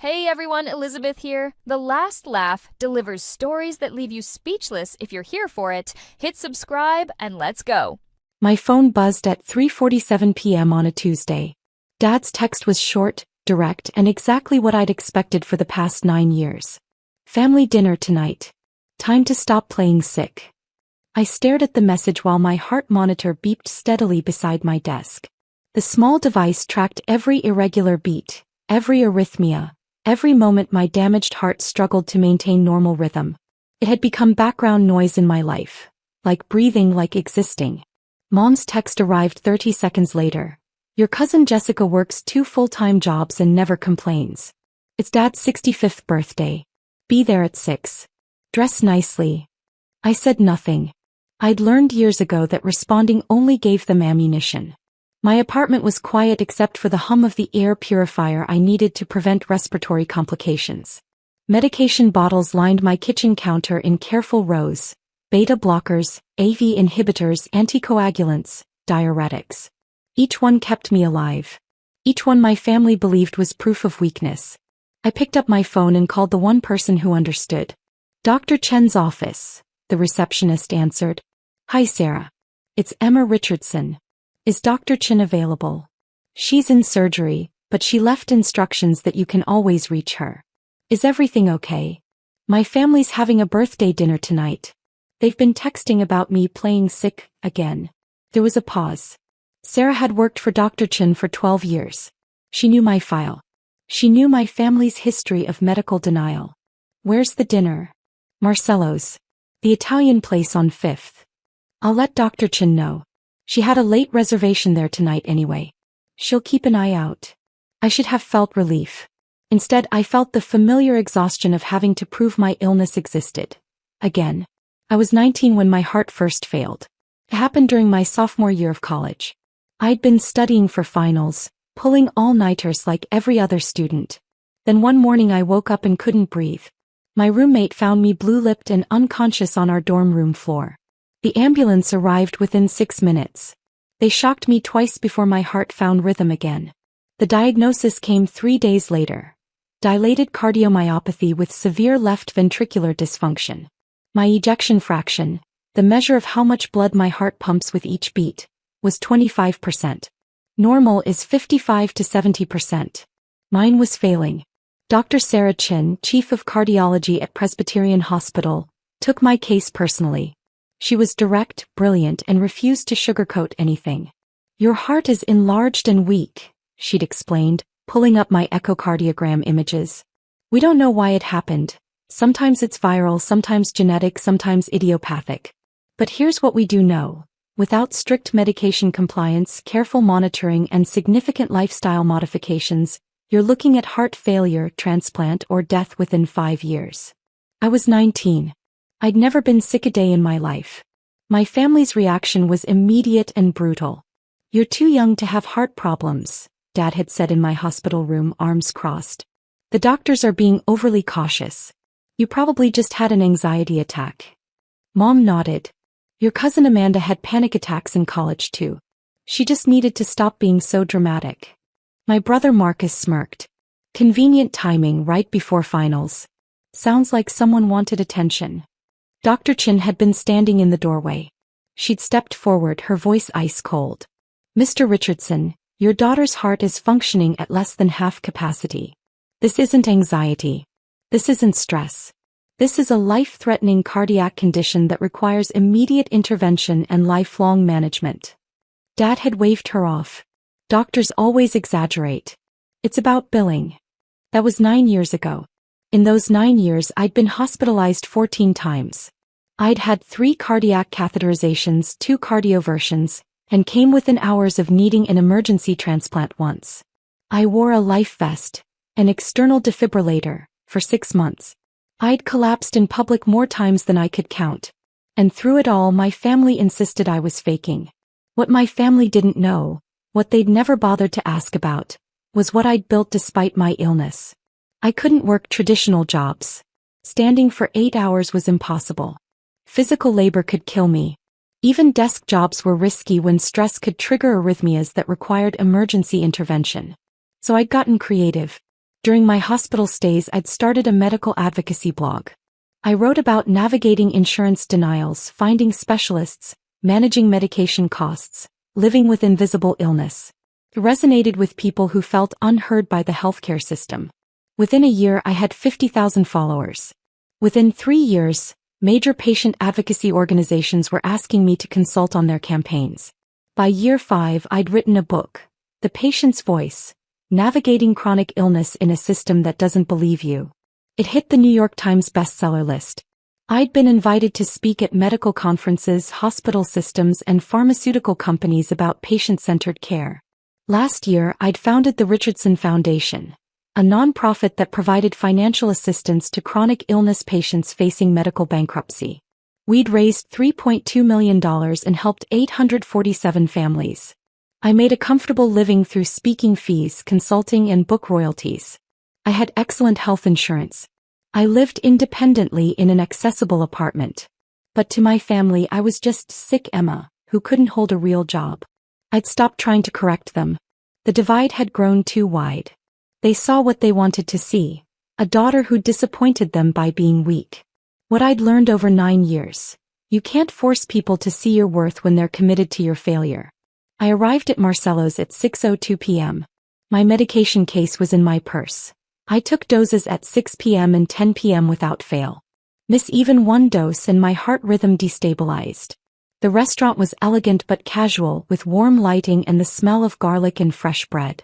Hey everyone, Elizabeth here. The Last Laugh delivers stories that leave you speechless if you're here for it. Hit subscribe and let's go. My phone buzzed at 3:47 p.m. on a Tuesday. Dad's text was short, direct, and exactly what I'd expected for the past 9 years. Family dinner tonight. Time to stop playing sick. I stared at the message while my heart monitor beeped steadily beside my desk. The small device tracked every irregular beat, every arrhythmia, every moment my damaged heart struggled to maintain normal rhythm. It had become background noise in my life. Like breathing, like existing. Mom's text arrived 30 seconds later. Your cousin Jessica works 2 full-time jobs and never complains. It's Dad's 65th birthday. Be there at 6. Dress nicely. I said nothing. I'd learned years ago that responding only gave them ammunition. My apartment was quiet except for the hum of the air purifier I needed to prevent respiratory complications. Medication bottles lined my kitchen counter in careful rows. Beta blockers, AV inhibitors, anticoagulants, diuretics. Each one kept me alive. Each one my family believed was proof of weakness. I picked up my phone and called the one person who understood. Dr. Chen's office, the receptionist answered. Hi Sarah. It's Emma Richardson. Is Dr. Chen available? She's in surgery, but she left instructions that you can always reach her. Is everything okay? My family's having a birthday dinner tonight. They've been texting about me playing sick again. There was a pause. Sarah had worked for Dr. Chen for 12 years. She knew my file. She knew my family's history of medical denial. Where's the dinner? Marcello's. The Italian place on 5th. I'll let Dr. Chen know. She had a late reservation there tonight anyway. She'll keep an eye out. I should have felt relief. Instead, I felt the familiar exhaustion of having to prove my illness existed. Again. I was 19 when my heart first failed. It happened during my sophomore year of college. I'd been studying for finals, pulling all-nighters like every other student. Then one morning I woke up and couldn't breathe. My roommate found me blue-lipped and unconscious on our dorm room floor. The ambulance arrived within 6 minutes. They shocked me twice before my heart found rhythm again. The diagnosis came 3 days later. Dilated cardiomyopathy with severe left ventricular dysfunction. My ejection fraction, the measure of how much blood my heart pumps with each beat, was 25%. Normal is 55 to 70%. Mine was failing. Dr. Sarah Chin, chief of cardiology at Presbyterian Hospital, took my case personally. She was direct, brilliant, and refused to sugarcoat anything. Your heart is enlarged and weak, she'd explained, pulling up my echocardiogram images. We don't know why it happened. Sometimes it's viral, sometimes genetic, sometimes idiopathic. But here's what we do know. Without strict medication compliance, careful monitoring, and significant lifestyle modifications, you're looking at heart failure, transplant, or death within 5 years. I was 19. I'd never been sick a day in my life. My family's reaction was immediate and brutal. You're too young to have heart problems, Dad had said in my hospital room, arms crossed. The doctors are being overly cautious. You probably just had an anxiety attack. Mom nodded. Your cousin Amanda had panic attacks in college too. She just needed to stop being so dramatic. My brother Marcus smirked. Convenient timing right before finals. Sounds like someone wanted attention. Dr. Chin had been standing in the doorway. She'd stepped forward, her voice ice cold. Mr. Richardson, your daughter's heart is functioning at less than half capacity. This isn't anxiety. This isn't stress. This is a life-threatening cardiac condition that requires immediate intervention and lifelong management. Dad had waved her off. Doctors always exaggerate. It's about billing. That was 9 years ago. In those 9 years I'd been hospitalized 14 times. I'd had 3 cardiac catheterizations, 2 cardioversions, and came within hours of needing an emergency transplant once. I wore a life vest, an external defibrillator, for 6 months. I'd collapsed in public more times than I could count. And through it all my family insisted I was faking. What my family didn't know, what they'd never bothered to ask about, was what I'd built despite my illness. I couldn't work traditional jobs. Standing for 8 hours was impossible. Physical labor could kill me. Even desk jobs were risky when stress could trigger arrhythmias that required emergency intervention. So I'd gotten creative. During my hospital stays, I'd started a medical advocacy blog. I wrote about navigating insurance denials, finding specialists, managing medication costs, living with invisible illness. It resonated with people who felt unheard by the healthcare system. Within a year, I had 50,000 followers. Within 3 years, major patient advocacy organizations were asking me to consult on their campaigns. By year 5, I'd written a book, The Patient's Voice, Navigating Chronic Illness in a System That Doesn't Believe You. It hit the New York Times bestseller list. I'd been invited to speak at medical conferences, hospital systems, and pharmaceutical companies about patient-centered care. Last year, I'd founded the Richardson Foundation, a nonprofit that provided financial assistance to chronic illness patients facing medical bankruptcy. We'd raised $3.2 million and helped 847 families. I made a comfortable living through speaking fees, consulting, and book royalties. I had excellent health insurance. I lived independently in an accessible apartment. But to my family, I was just sick Emma, who couldn't hold a real job. I'd stopped trying to correct them. The divide had grown too wide. They saw what they wanted to see, a daughter who disappointed them by being weak. What I'd learned over 9 years: you can't force people to see your worth when they're committed to your failure. I arrived at Marcello's at 6:02 p.m. My medication case was in my purse. I took doses at 6 p.m. and 10 p.m. without fail. Miss even one dose and my heart rhythm destabilized. The restaurant was elegant but casual, with warm lighting and the smell of garlic and fresh bread.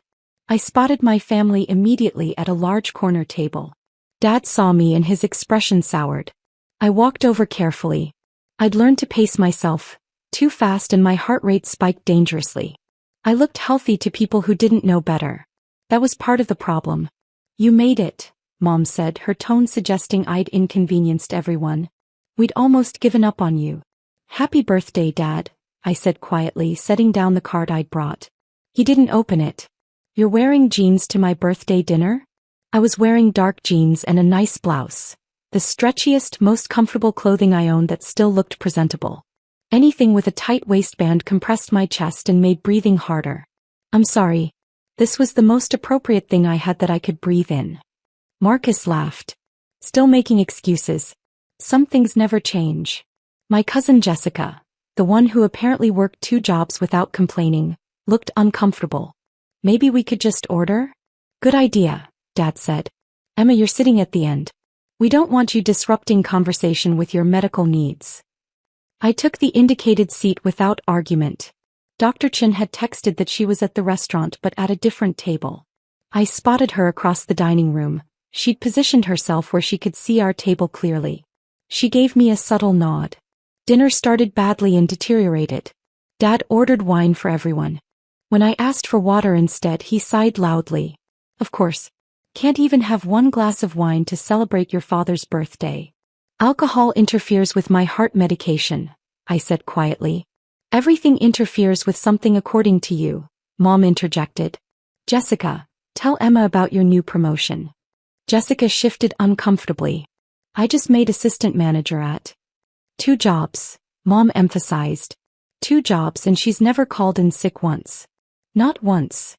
I spotted my family immediately at a large corner table. Dad saw me and his expression soured. I walked over carefully. I'd learned to pace myself too fast and my heart rate spiked dangerously. I looked healthy to people who didn't know better. That was part of the problem. You made it, Mom said, her tone suggesting I'd inconvenienced everyone. We'd almost given up on you. Happy birthday, Dad, I said quietly, setting down the card I'd brought. He didn't open it. You're wearing jeans to my birthday dinner? I was wearing dark jeans and a nice blouse. The stretchiest, most comfortable clothing I owned that still looked presentable. Anything with a tight waistband compressed my chest and made breathing harder. I'm sorry. This was the most appropriate thing I had that I could breathe in. Marcus laughed. Still making excuses. Some things never change. My cousin Jessica, the one who apparently worked 2 jobs without complaining, looked uncomfortable. Maybe we could just order? Good idea, Dad said. Emma, you're sitting at the end. We don't want you disrupting conversation with your medical needs. I took the indicated seat without argument. Dr. Chin had texted that she was at the restaurant but at a different table. I spotted her across the dining room. She'd positioned herself where she could see our table clearly. She gave me a subtle nod. Dinner started badly and deteriorated. Dad ordered wine for everyone. When I asked for water instead, he sighed loudly. Of course. Can't even have 1 glass of wine to celebrate your father's birthday. Alcohol interferes with my heart medication, I said quietly. Everything interferes with something according to you, Mom interjected. Jessica, tell Emma about your new promotion. Jessica shifted uncomfortably. I just made assistant manager at 2 jobs, Mom emphasized. 2 jobs, and she's never called in sick once. Not once.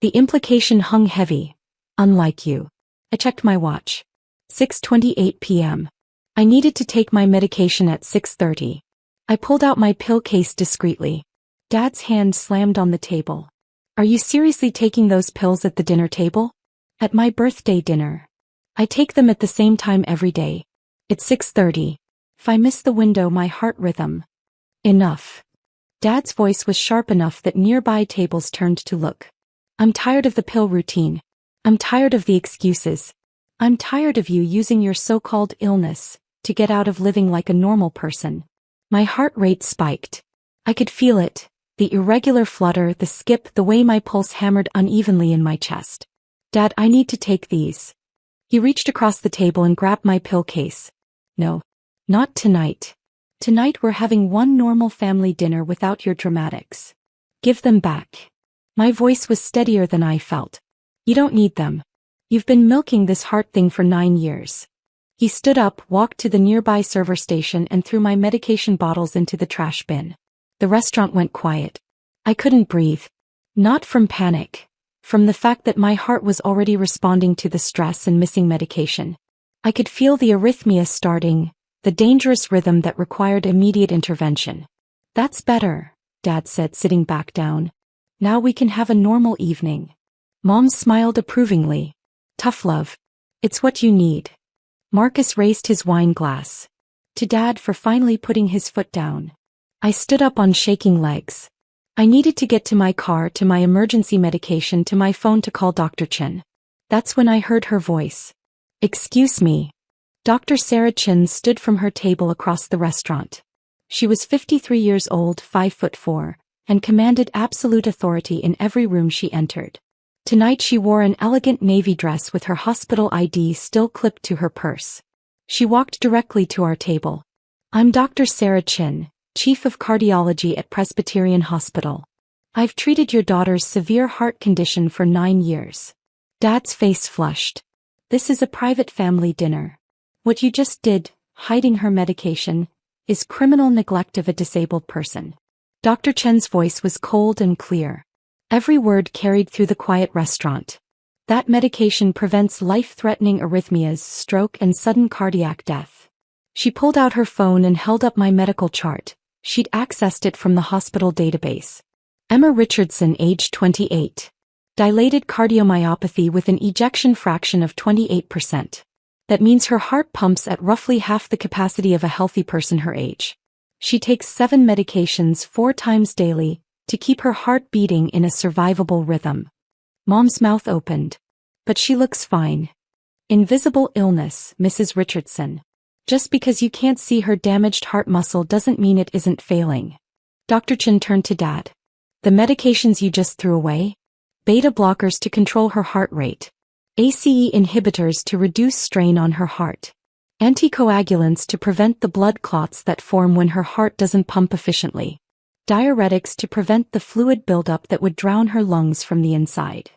The implication hung heavy. Unlike you. I checked my watch. 6:28 p.m. I needed to take my medication at 6:30. I pulled out my pill case discreetly. Dad's hand slammed on the table. Are you seriously taking those pills at the dinner table? At my birthday dinner. I take them at the same time every day. It's 6:30. If I miss the window, my heart rhythm. Enough. Dad's voice was sharp enough that nearby tables turned to look. I'm tired of the pill routine. I'm tired of the excuses. I'm tired of you using your so-called illness to get out of living like a normal person. My heart rate spiked. I could feel it, the irregular flutter, the skip, the way my pulse hammered unevenly in my chest. Dad, I need to take these. He reached across the table and grabbed my pill case. No. Not tonight. Tonight we're having one normal family dinner without your dramatics. Give them back. My voice was steadier than I felt. You don't need them. You've been milking this heart thing for 9 years. He stood up, walked to the nearby server station and threw my medication bottles into the trash bin. The restaurant went quiet. I couldn't breathe. Not from panic. From the fact that my heart was already responding to the stress and missing medication. I could feel the arrhythmia starting, the dangerous rhythm that required immediate intervention. That's better, Dad said, sitting back down. Now we can have a normal evening. Mom smiled approvingly. Tough love. It's what you need. Marcus raised his wine glass to Dad for finally putting his foot down. I stood up on shaking legs. I needed to get to my car, to my emergency medication, to my phone to call Dr. Chen. That's when I heard her voice. Excuse me. Dr. Sarah Chen stood from her table across the restaurant. She was 53 years old, 5'4", and commanded absolute authority in every room she entered. Tonight she wore an elegant navy dress with her hospital ID still clipped to her purse. She walked directly to our table. I'm Dr. Sarah Chen, Chief of Cardiology at Presbyterian Hospital. I've treated your daughter's severe heart condition for 9 years. Dad's face flushed. This is a private family dinner. What you just did, hiding her medication, is criminal neglect of a disabled person. Dr. Chen's voice was cold and clear. Every word carried through the quiet restaurant. That medication prevents life-threatening arrhythmias, stroke, and sudden cardiac death. She pulled out her phone and held up my medical chart. She'd accessed it from the hospital database. Emma Richardson, age 28. Dilated cardiomyopathy with an ejection fraction of 28%. That means her heart pumps at roughly half the capacity of a healthy person her age. She takes 7 medications 4 times daily to keep her heart beating in a survivable rhythm. Mom's mouth opened. But she looks fine. Invisible illness, Mrs. Richardson. Just because you can't see her damaged heart muscle doesn't mean it isn't failing. Dr. Chen turned to Dad. The medications you just threw away? Beta blockers to control her heart rate. ACE inhibitors to reduce strain on her heart. Anticoagulants to prevent the blood clots that form when her heart doesn't pump efficiently. Diuretics to prevent the fluid buildup that would drown her lungs from the inside.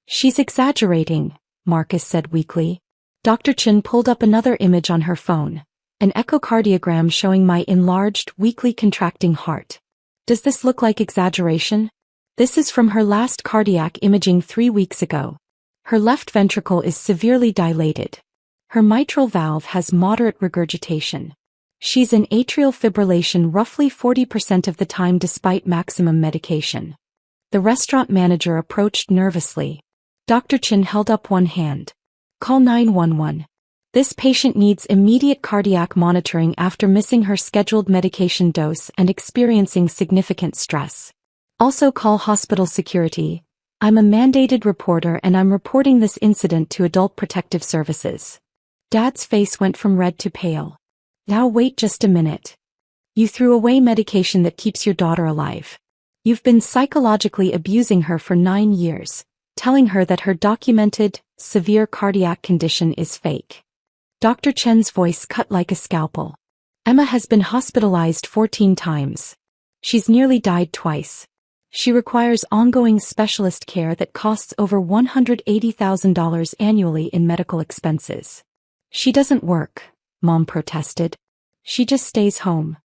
She's exaggerating, Marcus said weakly. Dr. Chen pulled up another image on her phone, an echocardiogram showing my enlarged, weakly contracting heart. Does this look like exaggeration? This is from her last cardiac imaging 3 weeks ago. Her left ventricle is severely dilated. Her mitral valve has moderate regurgitation. She's in atrial fibrillation roughly 40% of the time despite maximum medication. The restaurant manager approached nervously. Dr. Chen held up one hand. Call 911. This patient needs immediate cardiac monitoring after missing her scheduled medication dose and experiencing significant stress. Also call hospital security. I'm a mandated reporter and I'm reporting this incident to Adult Protective Services. Dad's face went from red to pale. Now wait just a minute. You threw away medication that keeps your daughter alive. You've been psychologically abusing her for 9 years, telling her that her documented, severe cardiac condition is fake. Dr. Chen's voice cut like a scalpel. Emma has been hospitalized 14 times. She's nearly died twice. She requires ongoing specialist care that costs over $180,000 annually in medical expenses. She doesn't work, Mom protested. She just stays home.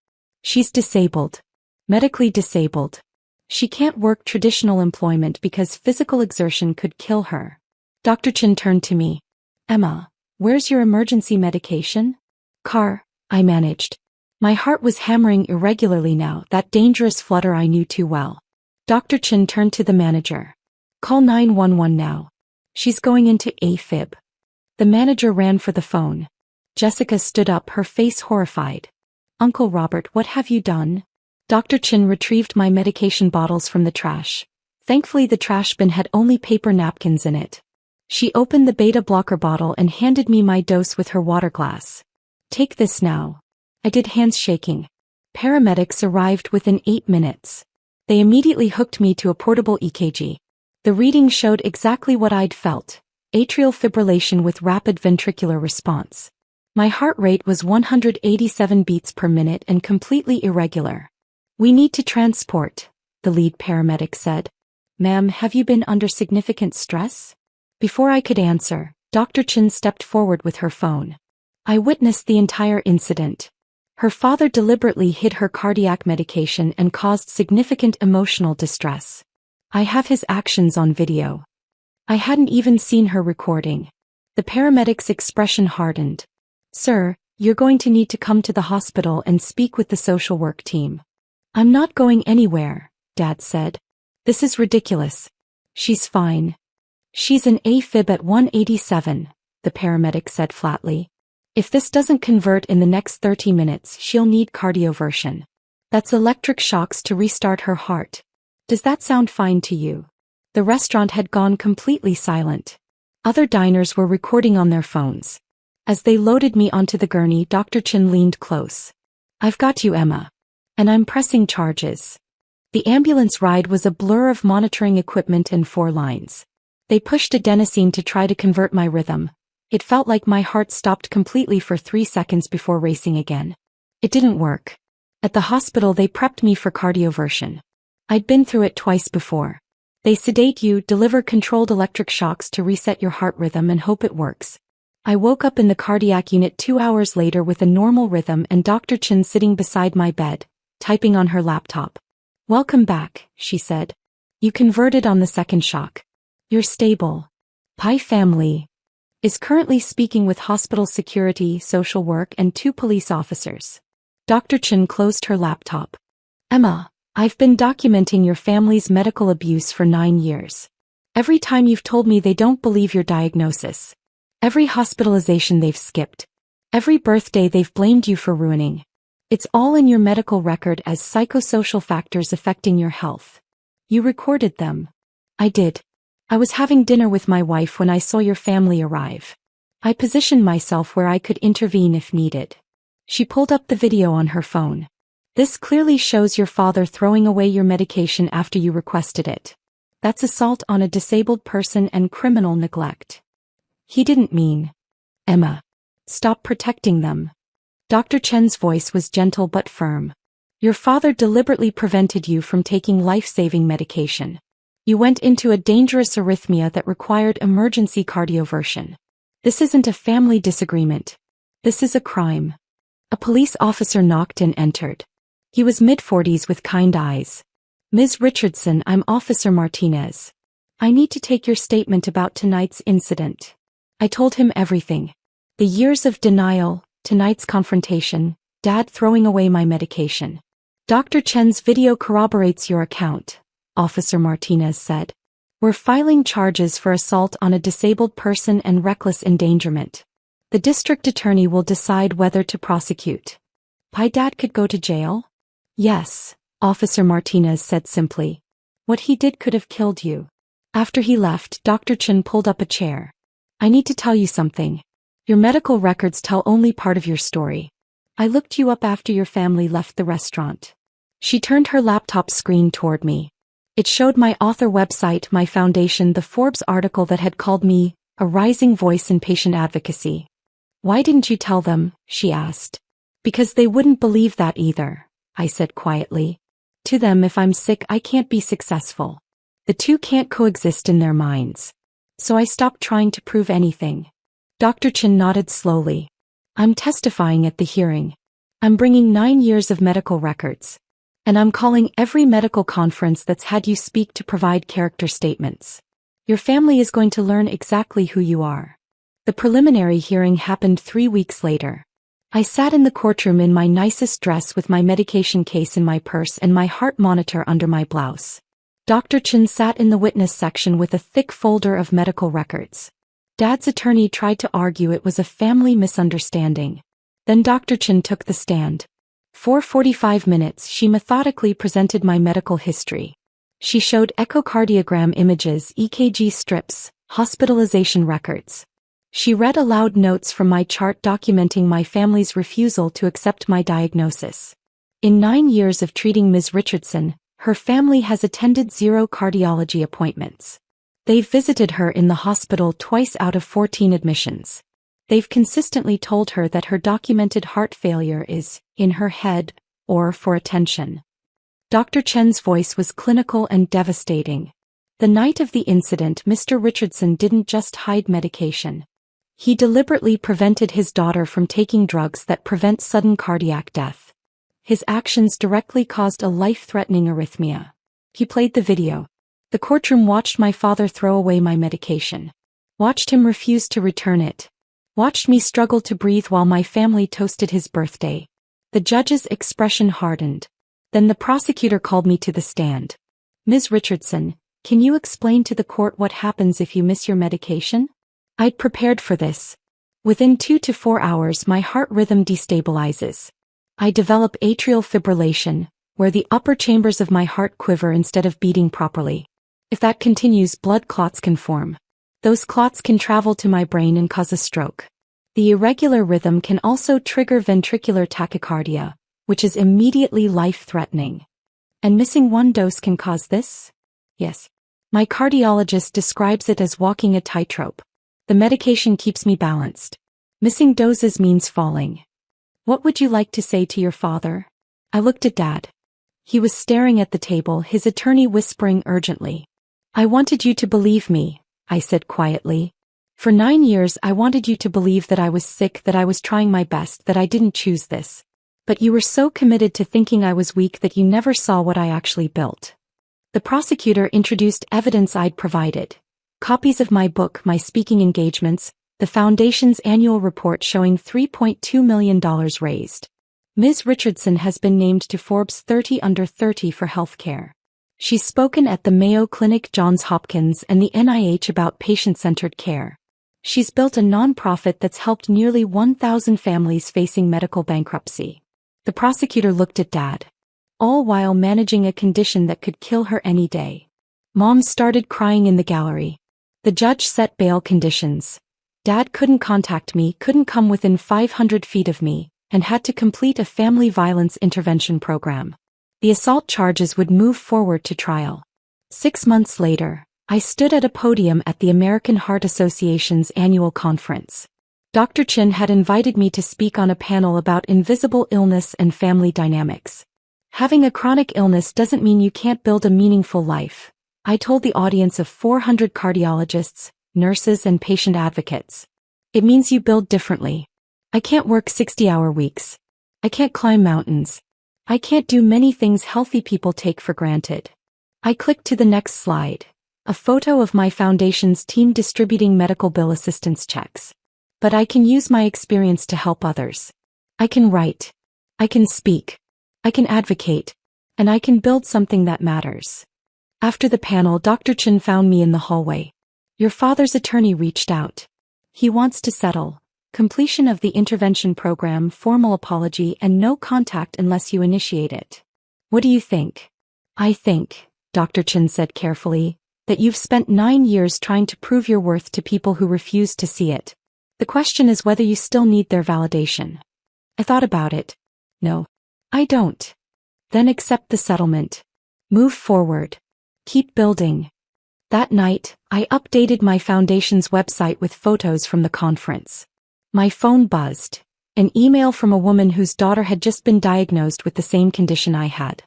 She's disabled. Medically disabled. She can't work traditional employment because physical exertion could kill her. Dr. Chen turned to me. Emma, where's your emergency medication? Car, I managed. My heart was hammering irregularly now, that dangerous flutter I knew too well. Dr. Chen turned to the manager. Call 911 now. She's going into AFib. The manager ran for the phone. Jessica stood up, her face horrified. Uncle Robert, what have you done? Dr. Chen retrieved my medication bottles from the trash. Thankfully the trash bin had only paper napkins in it. She opened the beta blocker bottle and handed me my dose with her water glass. Take this now. I did, hands shaking. Paramedics arrived within 8 minutes. They immediately hooked me to a portable EKG. The reading showed exactly what I'd felt. Atrial fibrillation with rapid ventricular response. My heart rate was 187 beats per minute and completely irregular. We need to transport, the lead paramedic said. Ma'am, have you been under significant stress? Before I could answer, Dr. Chen stepped forward with her phone. I witnessed the entire incident. Her father deliberately hid her cardiac medication and caused significant emotional distress. I have his actions on video. I hadn't even seen her recording. The paramedic's expression hardened. Sir, you're going to need to come to the hospital and speak with the social work team. I'm not going anywhere, Dad said. This is ridiculous. She's fine. She's an AFib at 187, the paramedic said flatly. If this doesn't convert in the next 30 minutes, she'll need cardioversion. That's electric shocks to restart her heart. Does that sound fine to you? The restaurant had gone completely silent. Other diners were recording on their phones. As they loaded me onto the gurney, Dr. Chin leaned close. I've got you, Emma. And I'm pressing charges. The ambulance ride was a blur of monitoring equipment and 4 lines. They pushed adenosine to try to convert my rhythm. It felt like my heart stopped completely for 3 seconds before racing again. It didn't work. At the hospital they prepped me for cardioversion. I'd been through it twice before. They sedate you, deliver controlled electric shocks to reset your heart rhythm and hope it works. I woke up in the cardiac unit 2 hours later with a normal rhythm and Dr. Chin sitting beside my bed, typing on her laptop. Welcome back, she said. You converted on the second shock. You're stable. Pi family is currently speaking with hospital security, social work, and 2 police officers. Dr. Chin closed her laptop. Emma, I've been documenting your family's medical abuse for 9 years. Every time you've told me they don't believe your diagnosis. Every hospitalization they've skipped. Every birthday they've blamed you for ruining. It's all in your medical record as psychosocial factors affecting your health. You recorded them. I did. I was having dinner with my wife when I saw your family arrive. I positioned myself where I could intervene if needed. She pulled up the video on her phone. This clearly shows your father throwing away your medication after you requested it. That's assault on a disabled person and criminal neglect. He didn't mean. Emma. Stop protecting them. Dr. Chen's voice was gentle but firm. Your father deliberately prevented you from taking life-saving medication. You went into a dangerous arrhythmia that required emergency cardioversion. This isn't a family disagreement. This is a crime. A police officer knocked and entered. He was mid-40s with kind eyes. Ms. Richardson, I'm Officer Martinez. I need to take your statement about tonight's incident. I told him everything. The years of denial, tonight's confrontation, Dad throwing away my medication. Dr. Chen's video corroborates your account, Officer Martinez said. We're filing charges for assault on a disabled person and reckless endangerment. The district attorney will decide whether to prosecute. My dad could go to jail? Yes, Officer Martinez said simply. What he did could have killed you. After he left, Dr. Chen pulled up a chair. I need to tell you something. Your medical records tell only part of your story. I looked you up after your family left the restaurant. She turned her laptop screen toward me. It showed my author website, my foundation, the Forbes article that had called me a rising voice in patient advocacy. Why didn't you tell them? She asked. Because they wouldn't believe that either, I said quietly. To them, if I'm sick, I can't be successful. The two can't coexist in their minds. So I stopped trying to prove anything. Dr. Chin nodded slowly. I'm testifying at the hearing. I'm bringing 9 years of medical records. And I'm calling every medical conference that's had you speak to provide character statements. Your family is going to learn exactly who you are. The preliminary hearing happened 3 weeks later. I sat in the courtroom in my nicest dress with my medication case in my purse and my heart monitor under my blouse. Dr. Chin sat in the witness section with a thick folder of medical records. Dad's attorney tried to argue it was a family misunderstanding. Then Dr. Chin took the stand. For 45 minutes she methodically presented my medical history. She showed echocardiogram images, EKG strips, hospitalization records. She read aloud notes from my chart documenting my family's refusal to accept my diagnosis. In 9 years of treating Ms. Richardson, her family has attended 0 cardiology appointments. They've visited her in the hospital twice out of 14 admissions. They've consistently told her that her documented heart failure is in her head or for attention. Dr. Chen's voice was clinical and devastating. The night of the incident, Mr. Richardson didn't just hide medication. He deliberately prevented his daughter from taking drugs that prevent sudden cardiac death. His actions directly caused a life-threatening arrhythmia. He played the video. The courtroom watched my father throw away my medication. Watched him refuse to return it. Watched me struggle to breathe while my family toasted his birthday. The judge's expression hardened. Then the prosecutor called me to the stand. Ms. Richardson, can you explain to the court what happens if you miss your medication? I'd prepared for this. Within 2 to 4 hours my heart rhythm destabilizes. I develop atrial fibrillation, where the upper chambers of my heart quiver instead of beating properly. If that continues, blood clots can form. Those clots can travel to my brain and cause a stroke. The irregular rhythm can also trigger ventricular tachycardia, which is immediately life-threatening. And missing one dose can cause this? Yes. My cardiologist describes it as walking a tightrope. The medication keeps me balanced. Missing doses means falling. What would you like to say to your father? I looked at Dad. He was staring at the table, his attorney whispering urgently. I wanted you to believe me, I said quietly. For 9 years I wanted you to believe that I was sick, that I was trying my best, that I didn't choose this. But you were so committed to thinking I was weak that you never saw what I actually built. The prosecutor introduced evidence I'd provided. Copies of my book, my speaking engagements, the Foundation's annual report showing $3.2 million raised. Ms. Richardson has been named to Forbes 30 Under 30 for healthcare. She's spoken at the Mayo Clinic, Johns Hopkins, and the NIH about patient-centered care. She's built a nonprofit that's helped nearly 1,000 families facing medical bankruptcy. The prosecutor looked at Dad. All while managing a condition that could kill her any day. Mom started crying in the gallery. The judge set bail conditions. Dad couldn't contact me, couldn't come within 500 feet of me, and had to complete a family violence intervention program. The assault charges would move forward to trial. 6 months later, I stood at a podium at the American Heart Association's annual conference. Dr. Chin had invited me to speak on a panel about invisible illness and family dynamics. Having a chronic illness doesn't mean you can't build a meaningful life, I told the audience of 400 cardiologists, nurses, and patient advocates. It means you build differently. I can't work 60-hour weeks. I can't climb mountains. I can't do many things healthy people take for granted. I clicked to the next slide. A photo of my foundation's team distributing medical bill assistance checks. But I can use my experience to help others. I can write. I can speak. I can advocate. And I can build something that matters. After the panel, Dr. Chin found me in the hallway. Your father's attorney reached out. He wants to settle. Completion of the intervention program, formal apology, and no contact unless you initiate it. What do you think? I think, Dr. Chin said carefully, that you've spent 9 years trying to prove your worth to people who refuse to see it. The question is whether you still need their validation. I thought about it. No. I don't. Then accept the settlement. Move forward. Keep building. That night, I updated my foundation's website with photos from the conference. My phone buzzed. An email from a woman whose daughter had just been diagnosed with the same condition I had.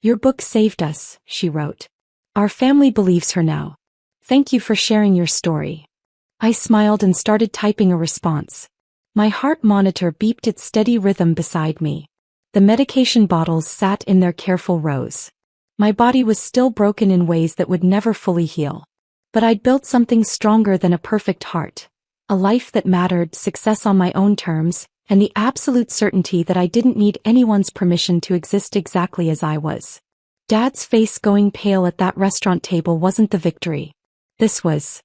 Your book saved us, she wrote. Our family believes her now. Thank you for sharing your story. I smiled and started typing a response. My heart monitor beeped its steady rhythm beside me. The medication bottles sat in their careful rows. My body was still broken in ways that would never fully heal. But I'd built something stronger than a perfect heart. A life that mattered, success on my own terms, and the absolute certainty that I didn't need anyone's permission to exist exactly as I was. Dad's face going pale at that restaurant table wasn't the victory. This was.